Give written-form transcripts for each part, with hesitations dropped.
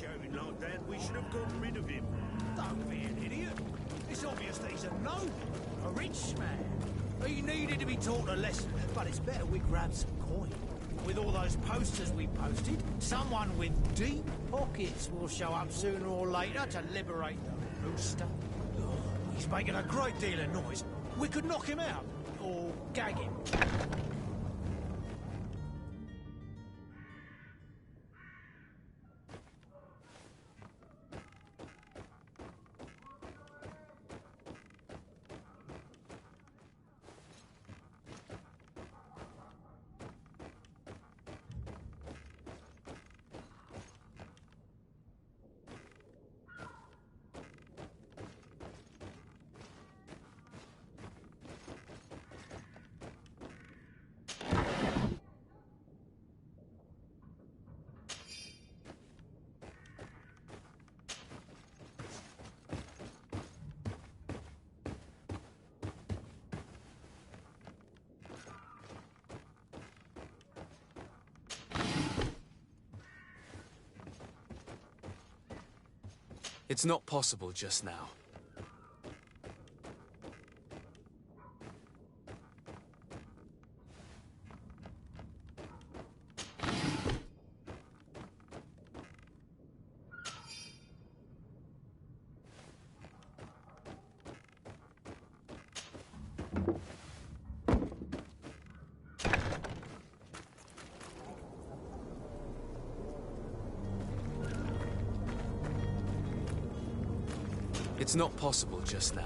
shouting like that, we should have got rid of him. Don't be an idiot. It's obvious that he's a noble, a rich man. He needed to be taught a lesson, but it's better we grab some coin. With all those posters we posted, someone with deep pockets will show up sooner or later to liberate the rooster. He's making a great deal of noise. We could knock him out, or gag him. It's not possible just now. It's not possible just now.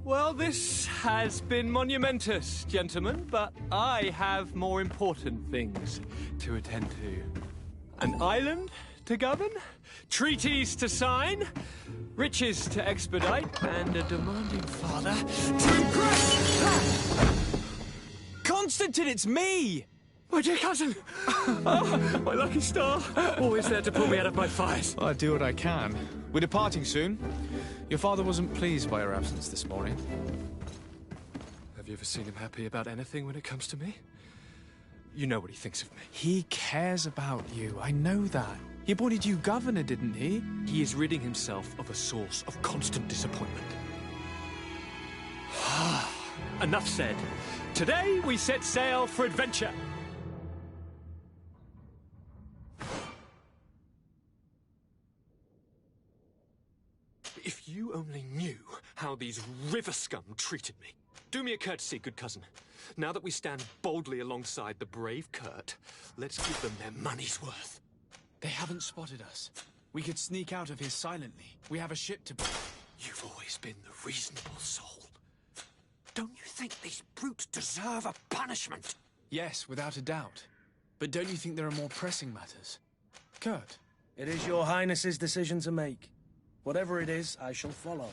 Well, this has been monumentous, gentlemen, but I have more important things to attend to. An island to govern, treaties to sign, riches to expedite, and a demanding father to impress! Constantine, it's me! My dear cousin! Oh, my lucky star! Always there to pull me out of my fires. I do what I can. We're departing soon. Your father wasn't pleased by your absence this morning. Have you ever seen him happy about anything when it comes to me? You know what he thinks of me. He cares about you, I know that. He appointed you governor, didn't he? He is ridding himself of a source of constant disappointment. Enough said. Today we set sail for adventure. If you only knew how these river scum treated me. Do me a courtesy, good cousin. Now that we stand boldly alongside the brave Kurt, let's give them their money's worth. They haven't spotted us. We could sneak out of here silently. We have a ship to build. You've always been the reasonable soul. Don't you think these brutes deserve a punishment? Yes, without a doubt. But don't you think there are more pressing matters? Kurt? It is your highness's decision to make. Whatever it is, I shall follow.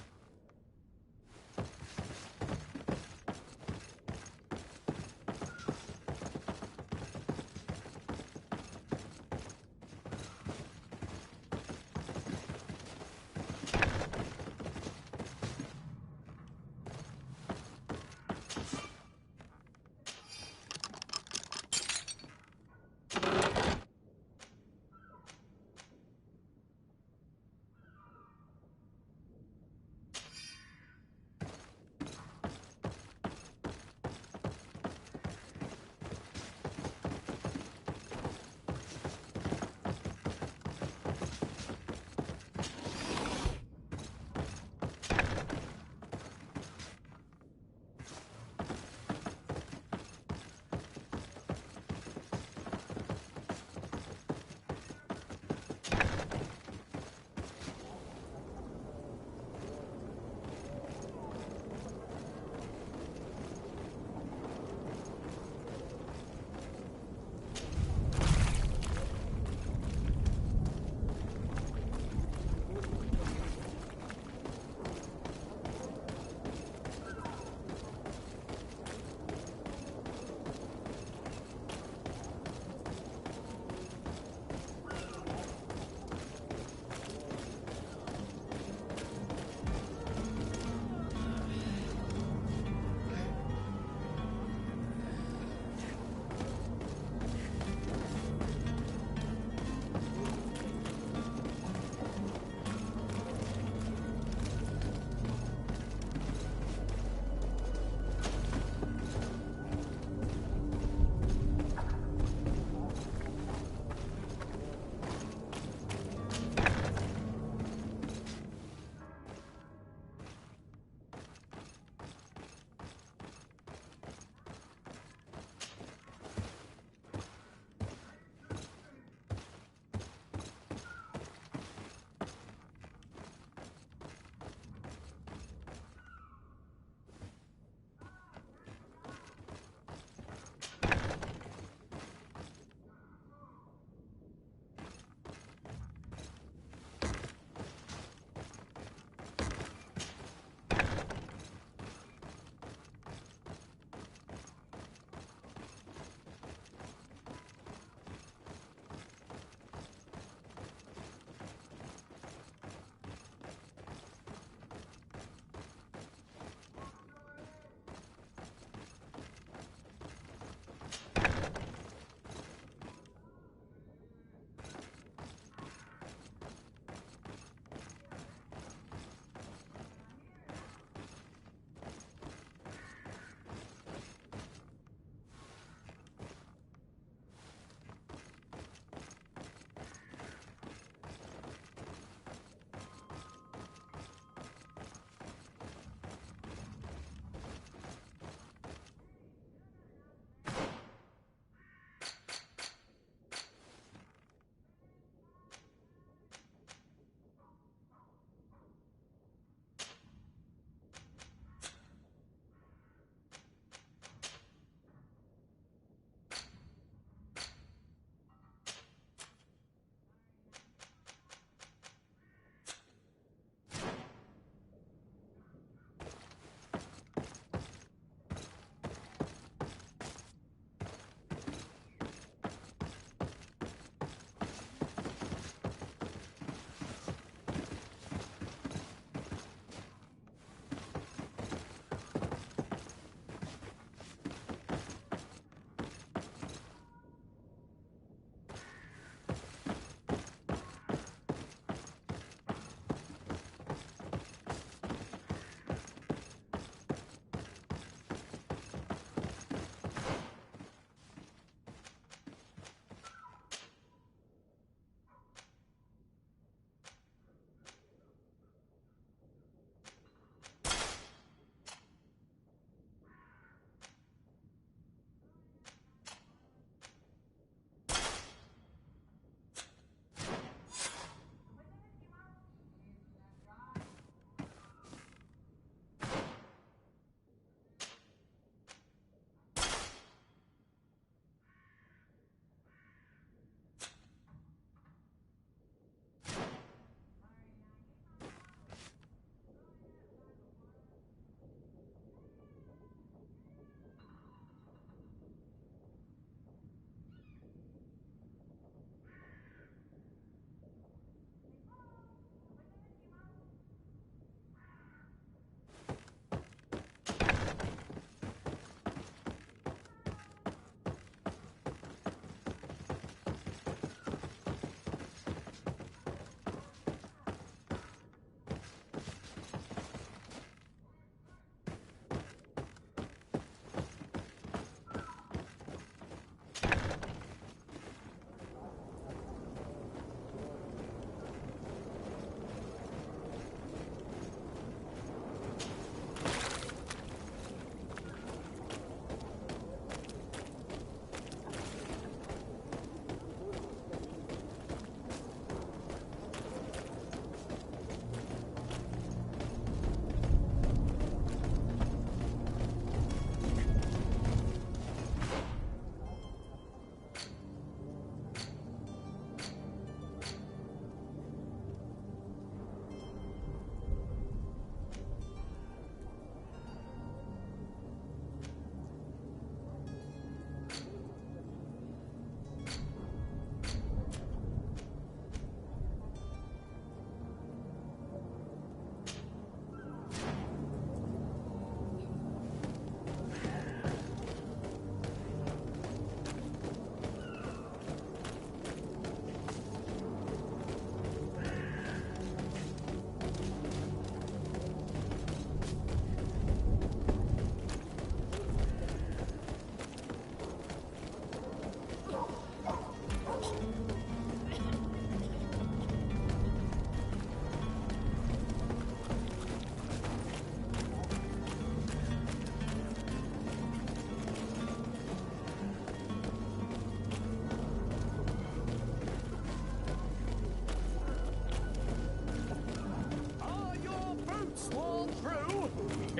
boots worn through?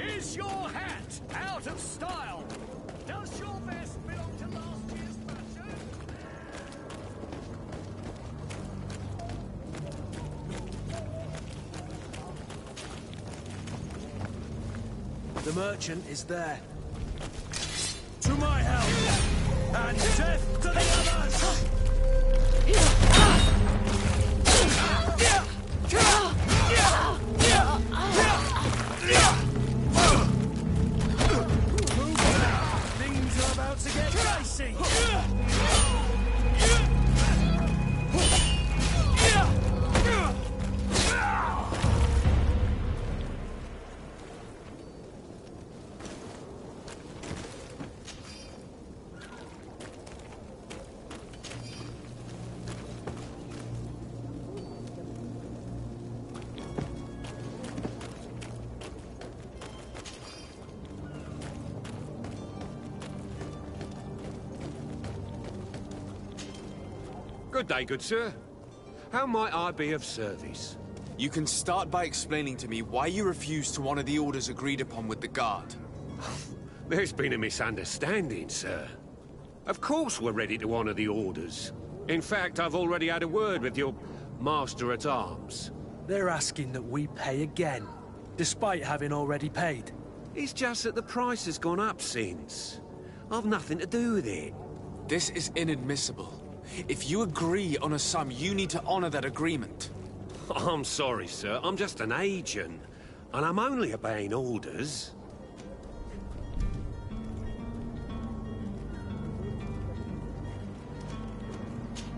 Is your hat out of style? Does your vest belong to last year's fashion? The merchant is there. To my help! And death to the others! Things are about to get dicey! Good day, good sir. How might I be of service? You can start by explaining to me why you refuse to honor the orders agreed upon with the guard. There's been a misunderstanding, sir. Of course we're ready to honor the orders. In fact, I've already had a word with your master-at-arms. They're asking that we pay again, despite having already paid. It's just that the price has gone up since. I've nothing to do with it. This is inadmissible. If you agree on a sum, you need to honor that agreement. I'm sorry, sir. I'm just an agent. And I'm only obeying orders.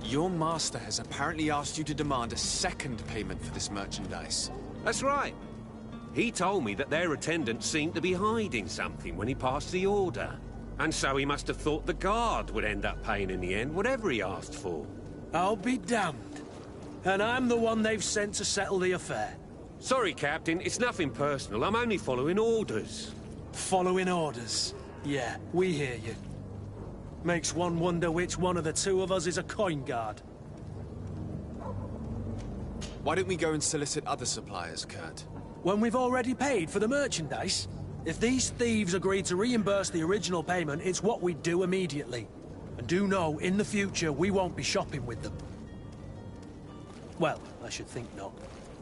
Your master has apparently asked you to demand a second payment for this merchandise. That's right. He told me that their attendant seemed to be hiding something when he passed the order. And so he must have thought the guard would end up paying in the end, whatever he asked for. I'll be damned. And I'm the one they've sent to settle the affair. Sorry, Captain, it's nothing personal. I'm only following orders. Following orders. Yeah, we hear you. Makes one wonder which one of the two of us is a coin guard. Why don't we go and solicit other suppliers, Kurt? When we've already paid for the merchandise? If these thieves agree to reimburse the original payment, it's what we do immediately. And do know, in the future, we won't be shopping with them. Well, I should think not.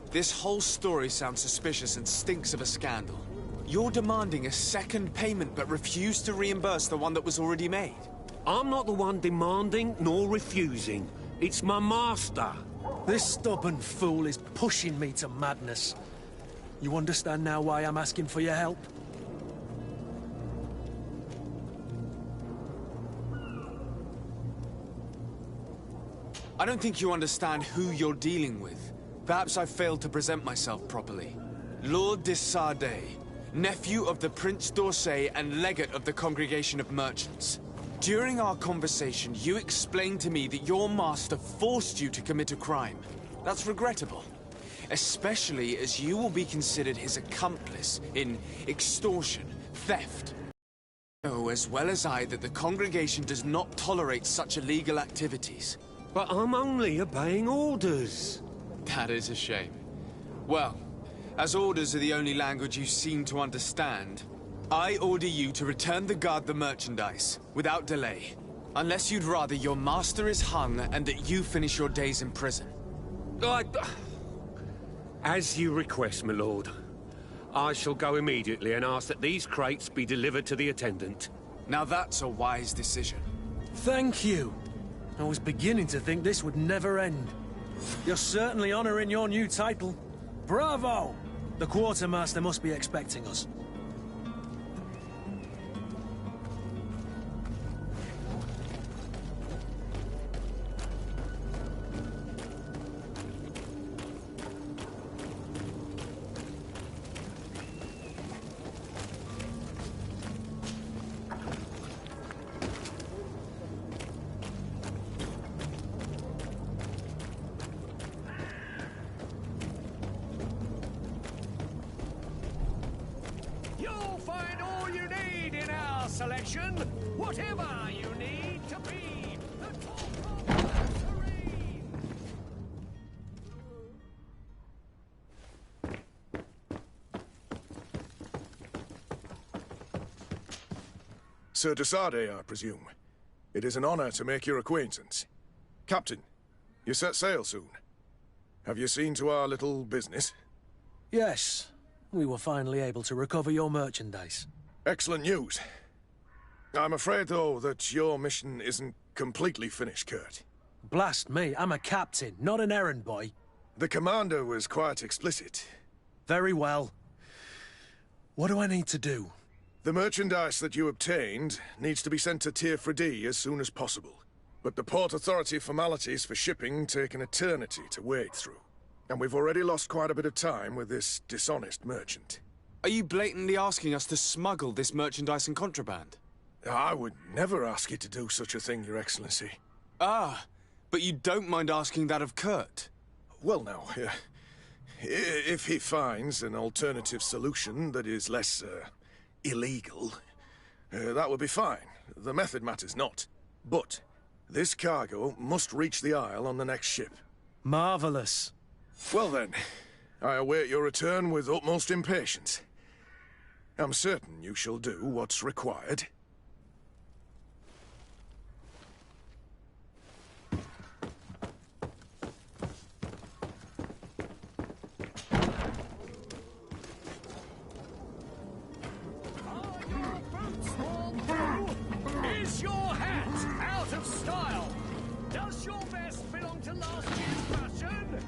This whole story sounds suspicious and stinks of a scandal. You're demanding a second payment but refuse to reimburse the one that was already made. I'm not the one demanding nor refusing. It's my master. This stubborn fool is pushing me to madness. You understand now why I'm asking for your help? I don't think you understand who you're dealing with. Perhaps I failed to present myself properly. Lord de Sardet, nephew of the Prince d'Orsay and legate of the Congregation of Merchants. During our conversation, you explained to me that your master forced you to commit a crime. That's regrettable, especially as you will be considered his accomplice in extortion, theft. You know as well as I that the Congregation does not tolerate such illegal activities. But I'm only obeying orders. That is a shame. Well, as orders are the only language you seem to understand, I order you to return the guard the merchandise, without delay. Unless you'd rather your master is hung and that you finish your days in prison. As you request, my lord. I shall go immediately and ask that these crates be delivered to the attendant. Now that's a wise decision. Thank you. I was beginning to think this would never end. You're certainly honoring your new title. Bravo! The quartermaster must be expecting us. You'll find all you need in our selection. Whatever you need to be the top of the serene. Sir Desade, I presume. It is an honor to make your acquaintance. Captain, you set sail soon. Have you seen to our little business? Yes. We were finally able to recover your merchandise. Excellent news. I'm afraid, though, that your mission isn't completely finished, Kurt. Blast me, I'm a captain, not an errand boy. The commander was quite explicit. Very well. What do I need to do? The merchandise that you obtained needs to be sent to Tier 4D as soon as possible. But the Port Authority formalities for shipping take an eternity to wade through. And we've already lost quite a bit of time with this dishonest merchant. Are you blatantly asking us to smuggle this merchandise and contraband? I would never ask you to do such a thing, Your Excellency. Ah, but you don't mind asking that of Kurt? Well, now, if he finds an alternative solution that is less, illegal, that would be fine. The method matters not. But this cargo must reach the Isle on the next ship. Marvelous. Well then, I await your return with utmost impatience. I'm certain you shall do what's required. Is your hat out of style? Does your vest belong to last year's fashion?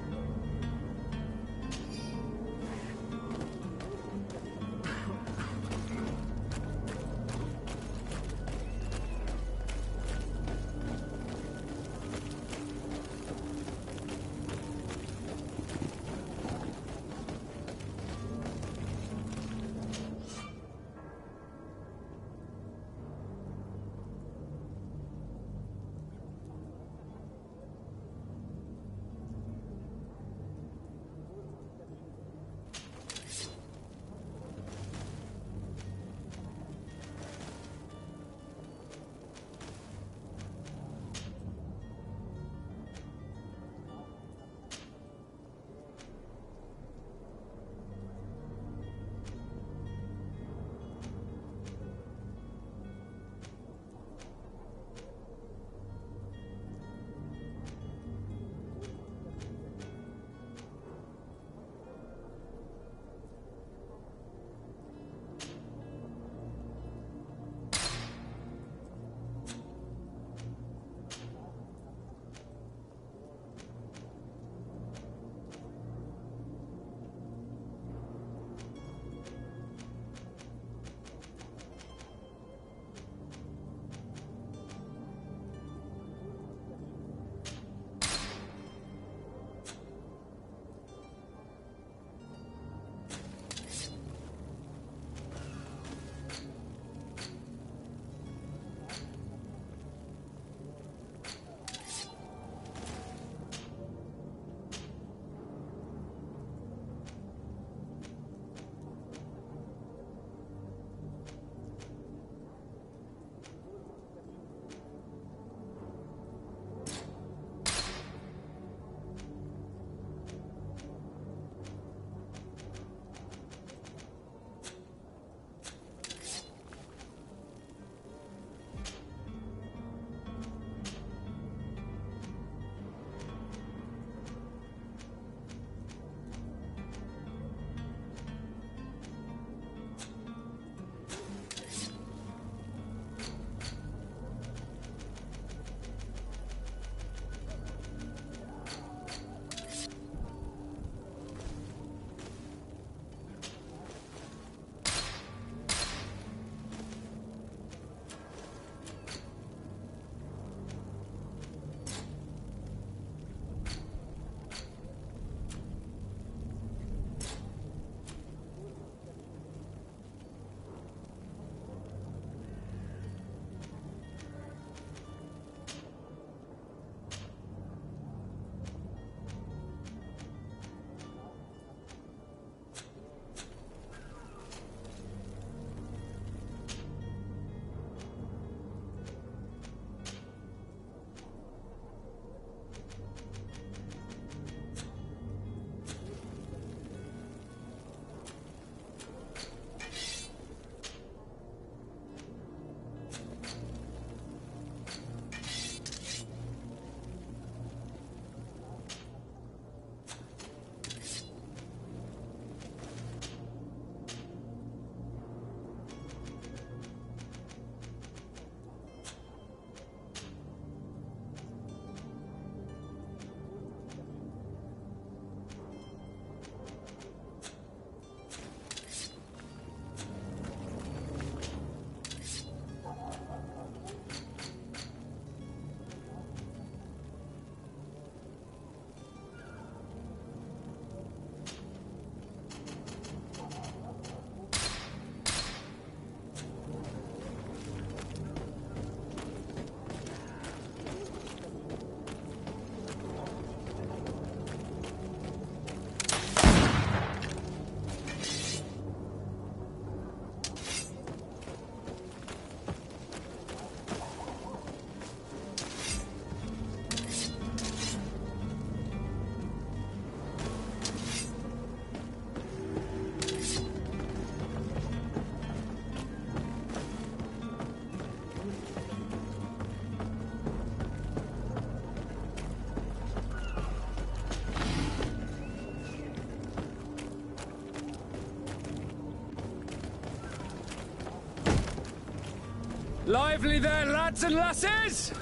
Lively there, lads and lasses!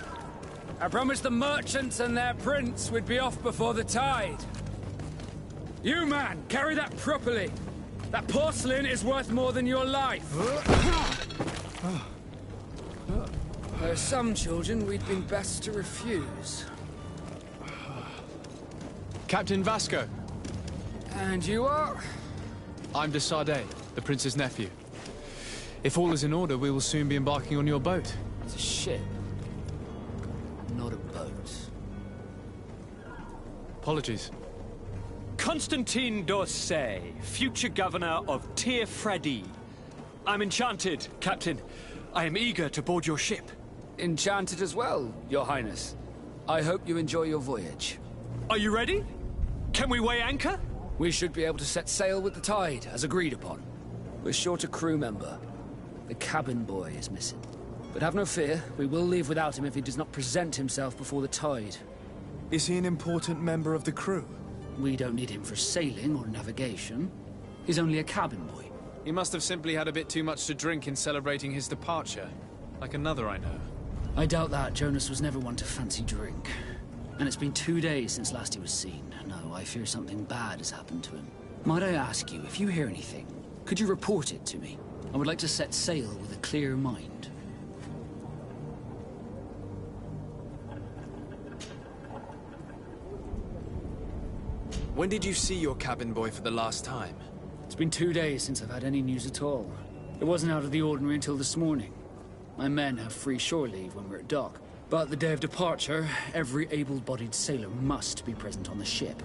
I promised the merchants and their prince we'd be off before the tide. You, man, carry that properly. That porcelain is worth more than your life. There are some children we'd been best to refuse. Captain Vasco. And you are? I'm de Sardet, the prince's nephew. If all is in order, we will soon be embarking on your boat. It's a ship, not a boat. Apologies. Constantine d'Orsay, future governor of Tir-Fredi. I'm enchanted, Captain. I am eager to board your ship. Enchanted as well, Your Highness. I hope you enjoy your voyage. Are you ready? Can we weigh anchor? We should be able to set sail with the tide, as agreed upon. We're short a crew member. The cabin boy is missing. But have no fear, we will leave without him if he does not present himself before the tide. Is he an important member of the crew? We don't need him for sailing or navigation. He's only a cabin boy. He must have simply had a bit too much to drink in celebrating his departure. Like another I know. I doubt that. Jonas was never one to fancy drink. And it's been 2 days since last he was seen. No, I fear something bad has happened to him. Might I ask you, if you hear anything, could you report it to me? I would like to set sail with a clear mind. When did you see your cabin boy for the last time? It's been 2 days since I've had any news at all. It wasn't out of the ordinary until this morning. My men have free shore leave when we're at dock. But the day of departure, every able-bodied sailor must be present on the ship.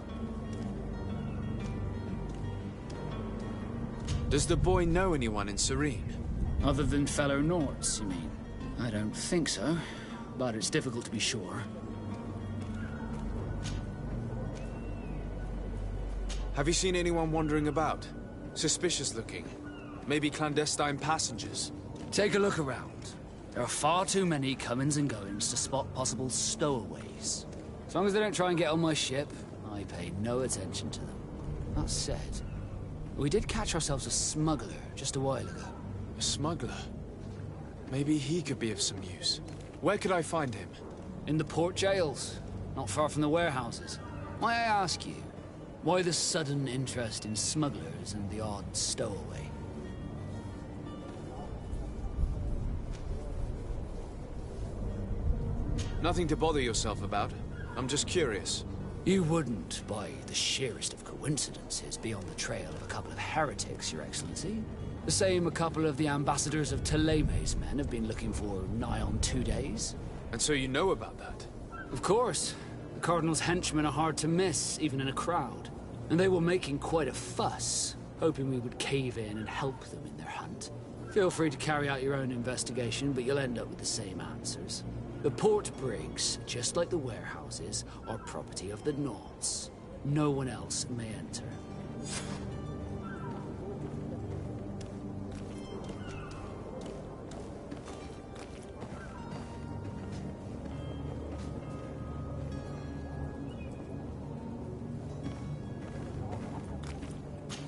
Does the boy know anyone in Serene? Other than fellow Nords, you mean? I don't think so, but it's difficult to be sure. Have you seen anyone wandering about? Suspicious looking? Maybe clandestine passengers? Take a look around. There are far too many comings and goings to spot possible stowaways. As long as they don't try and get on my ship, I pay no attention to them. That said, we did catch ourselves a smuggler just a while ago. A smuggler? Maybe he could be of some use. Where could I find him? In the port jails, not far from the warehouses. May I ask you, why the sudden interest in smugglers and the odd stowaway? Nothing to bother yourself about. I'm just curious. You wouldn't, by the sheerest of coincidences, be on the trail of a couple of heretics, Your Excellency. The same a couple of the ambassadors of Ptolemy's men have been looking for nigh on 2 days. And so you know about that? Of course. The Cardinal's henchmen are hard to miss, even in a crowd. And they were making quite a fuss, hoping we would cave in and help them in their hunt. Feel free to carry out your own investigation, but you'll end up with the same answers. The port brigs, just like the warehouses, are property of the Nords. No one else may enter.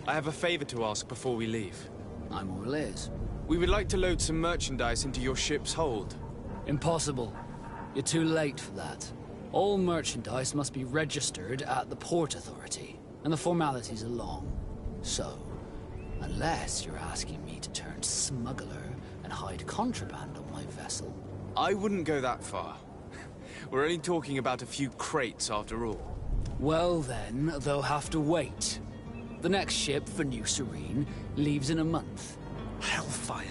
I have a favor to ask before we leave. I'm all ears. We would like to load some merchandise into your ship's hold. Impossible. You're too late for that. All merchandise must be registered at the Port Authority, and the formalities are long. So, unless you're asking me to turn smuggler and hide contraband on my vessel... I wouldn't go that far. We're only talking about a few crates after all. Well then, they'll have to wait. The next ship for New Serene leaves in a month. Hellfire.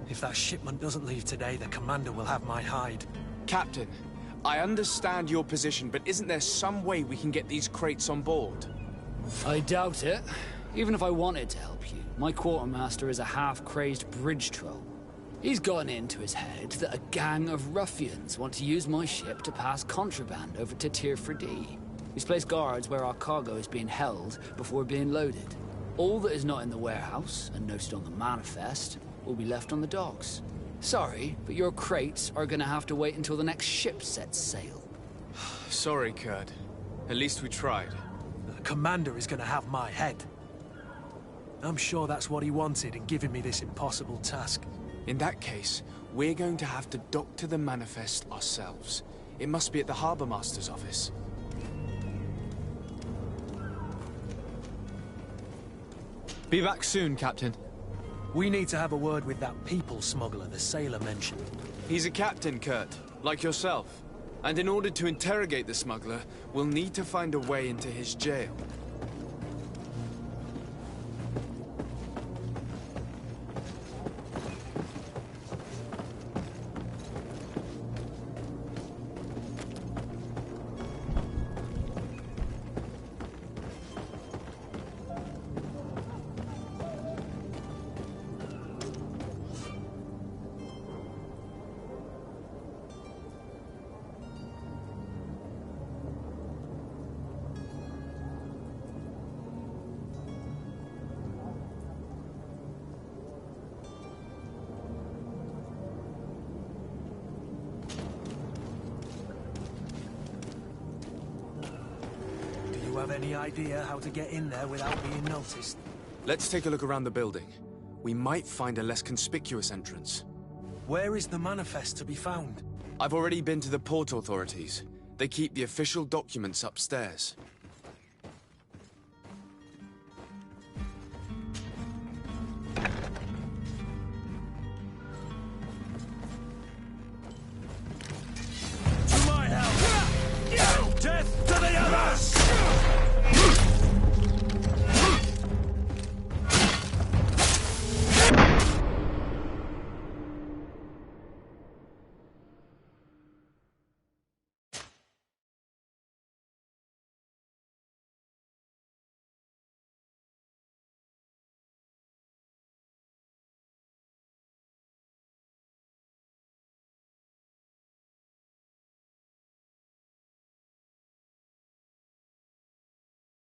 If that shipment doesn't leave today, the commander will have my hide. Captain, I understand your position, but isn't there some way we can get these crates on board? I doubt it. Even if I wanted to help you, my quartermaster is a half-crazed bridge troll. He's gotten into his head that a gang of ruffians want to use my ship to pass contraband over to Tir-Fredi. He's placed guards where our cargo is being held before being loaded. All that is not in the warehouse, and noted on the manifest, will be left on the docks. Sorry, but your crates are gonna have to wait until the next ship sets sail. Sorry, Kurt. At least we tried. The commander is gonna have my head. I'm sure that's what he wanted in giving me this impossible task. In that case, We're going to have to doctor the manifest ourselves. It must be at the Harbour Master's office. Be back soon, Captain. We need to have a word with that people smuggler the sailor mentioned. He's a captain, Kurt, like yourself. And in order to interrogate the smuggler, we'll need to find a way into his jail. Do you have any idea how to get in there without being noticed? Let's take a look around the building. We might find a less conspicuous entrance. Where is the manifest to be found? I've already been to the port authorities. They keep the official documents upstairs. To my help! Death to the others!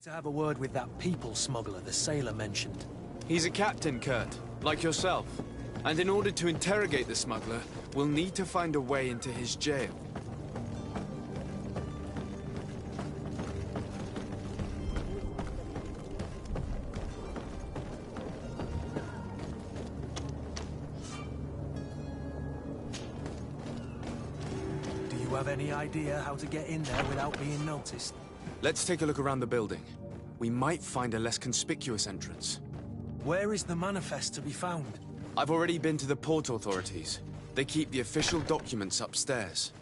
To have a word with that people smuggler the sailor mentioned. He's a captain, Kurt, like yourself. And in order to interrogate the smuggler, we'll need to find a way into his jail. Do you have any idea how to get in there without being noticed? Let's take a look around the building. We might find a less conspicuous entrance. Where is the manifest to be found? I've already been to the port authorities. They keep the official documents upstairs.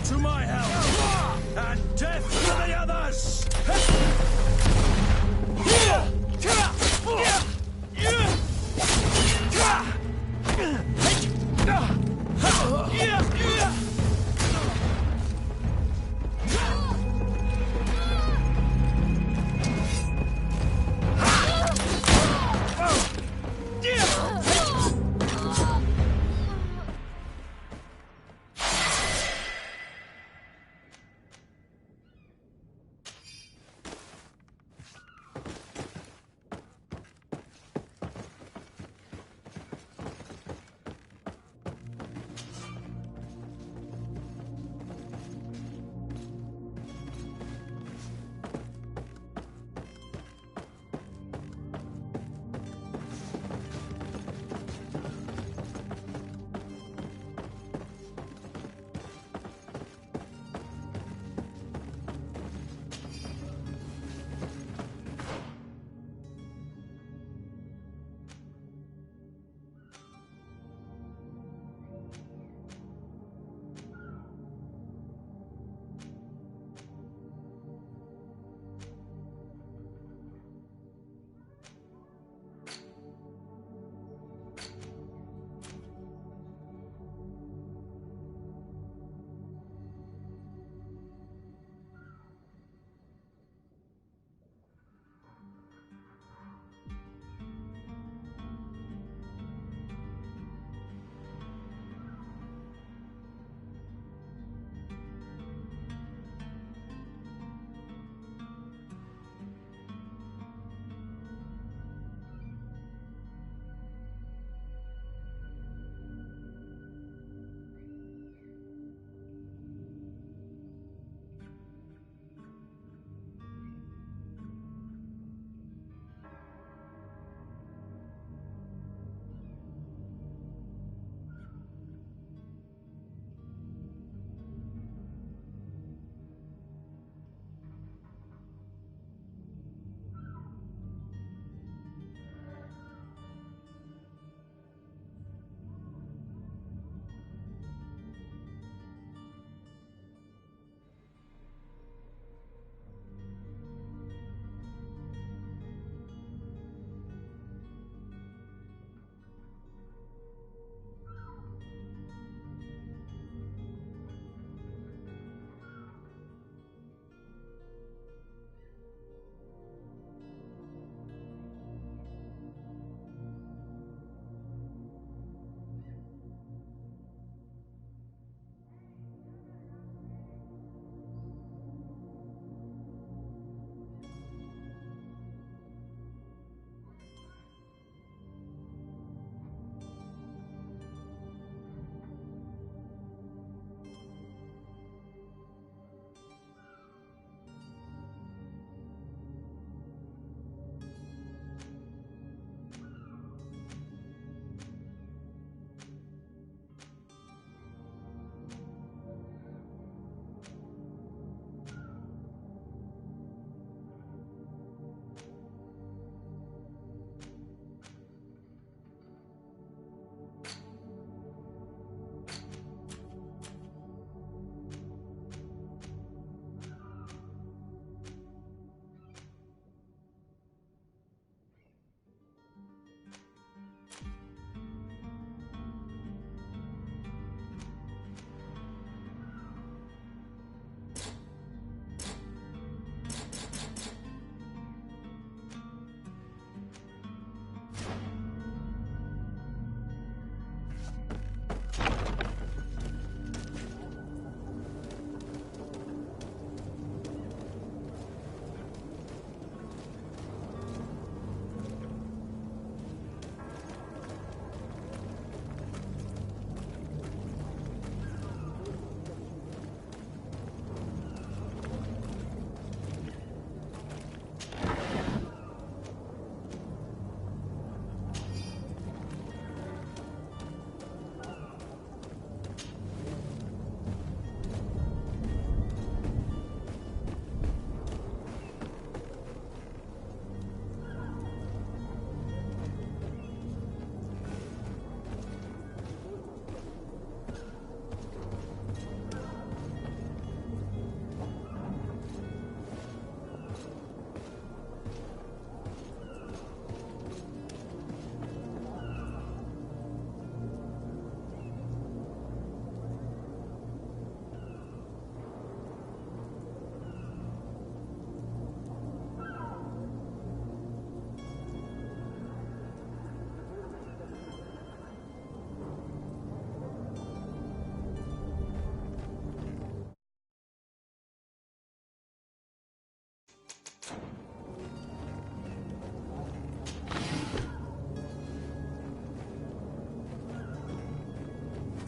To my help!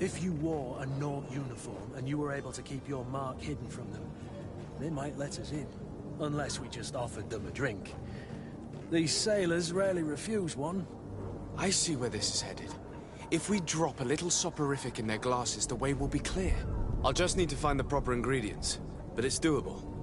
If you wore a Naught uniform and you were able to keep your mark hidden from them, they might let us in. Unless we just offered them a drink. These sailors rarely refuse one. I see where this is headed. If we drop a little soporific in their glasses, the way will be clear. I'll just need to find the proper ingredients, but it's doable.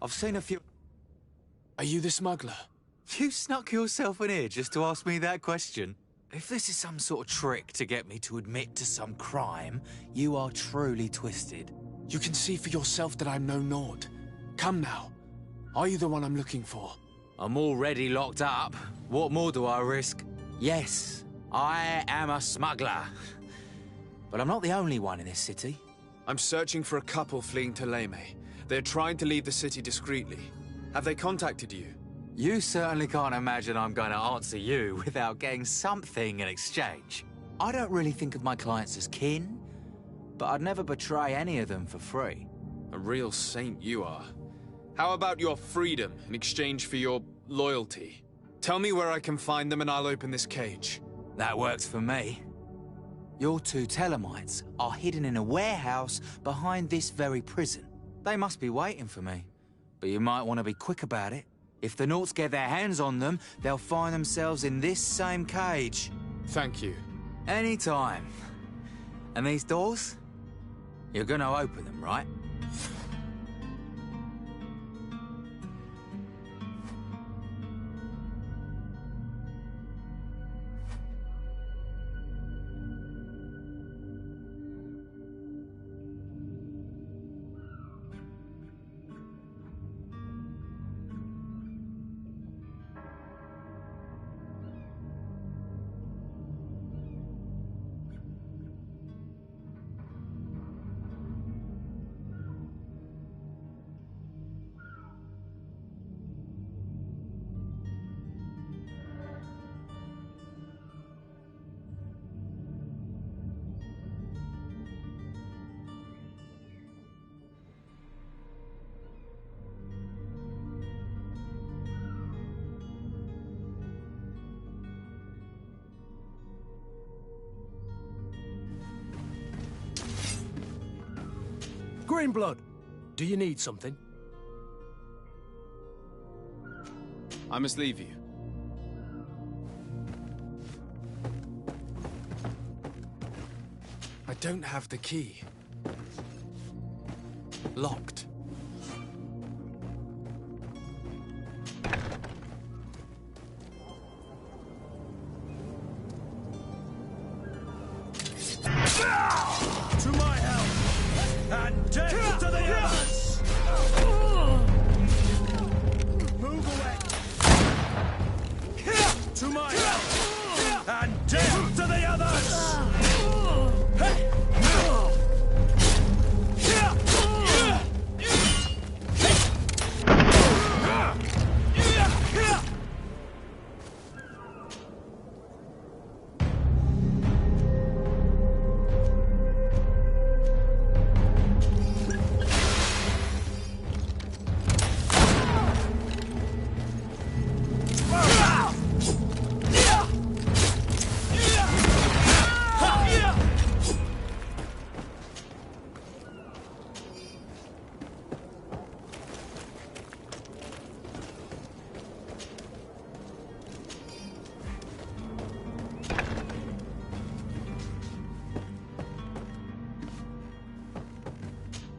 I've seen a few... Are you the smuggler? You snuck yourself in here just to ask me that question? If this is some sort of trick to get me to admit to some crime, you are truly twisted. You can see for yourself that I'm no Nord. Come now. Are you the one I'm looking for? I'm already locked up. What more do I risk? Yes, I am a smuggler. But I'm not the only one in this city. I'm searching for a couple fleeing to Leme. They're trying to leave the city discreetly. Have they contacted you? You certainly can't imagine I'm going to answer you without getting something in exchange. I don't really think of my clients as kin, but I'd never betray any of them for free. A real saint you are. How about your freedom in exchange for your loyalty? Tell me where I can find them and I'll open this cage. That works for me. Your two Telemites are hidden in a warehouse behind this very prison. They must be waiting for me, but you might want to be quick about it. If the Nauts get their hands on them, they'll find themselves in this same cage. Thank you. Anytime. And these doors? You're gonna open them, right? Greenblood, do you need something? I must leave you. I don't have the key. Locked. To my help! And death to the others! Move away! To my help! And death to the others!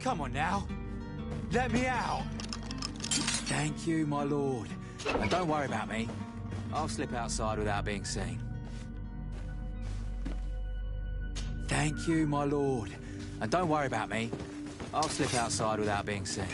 Come on now. Let me out. Thank you, my lord. And don't worry about me. I'll slip outside without being seen. Thank you, my lord. And don't worry about me. I'll slip outside without being seen.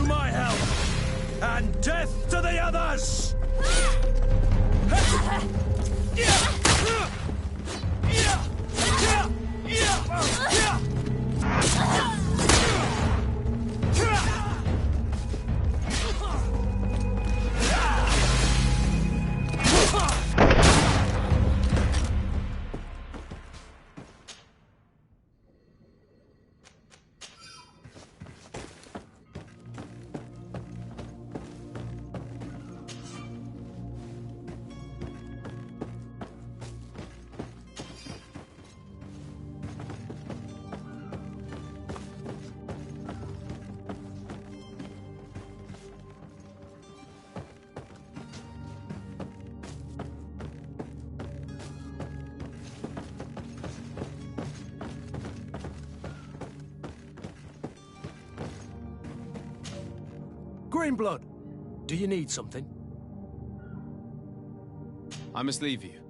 to my help! And death to the others! Greenblood, do you need something? I must leave you.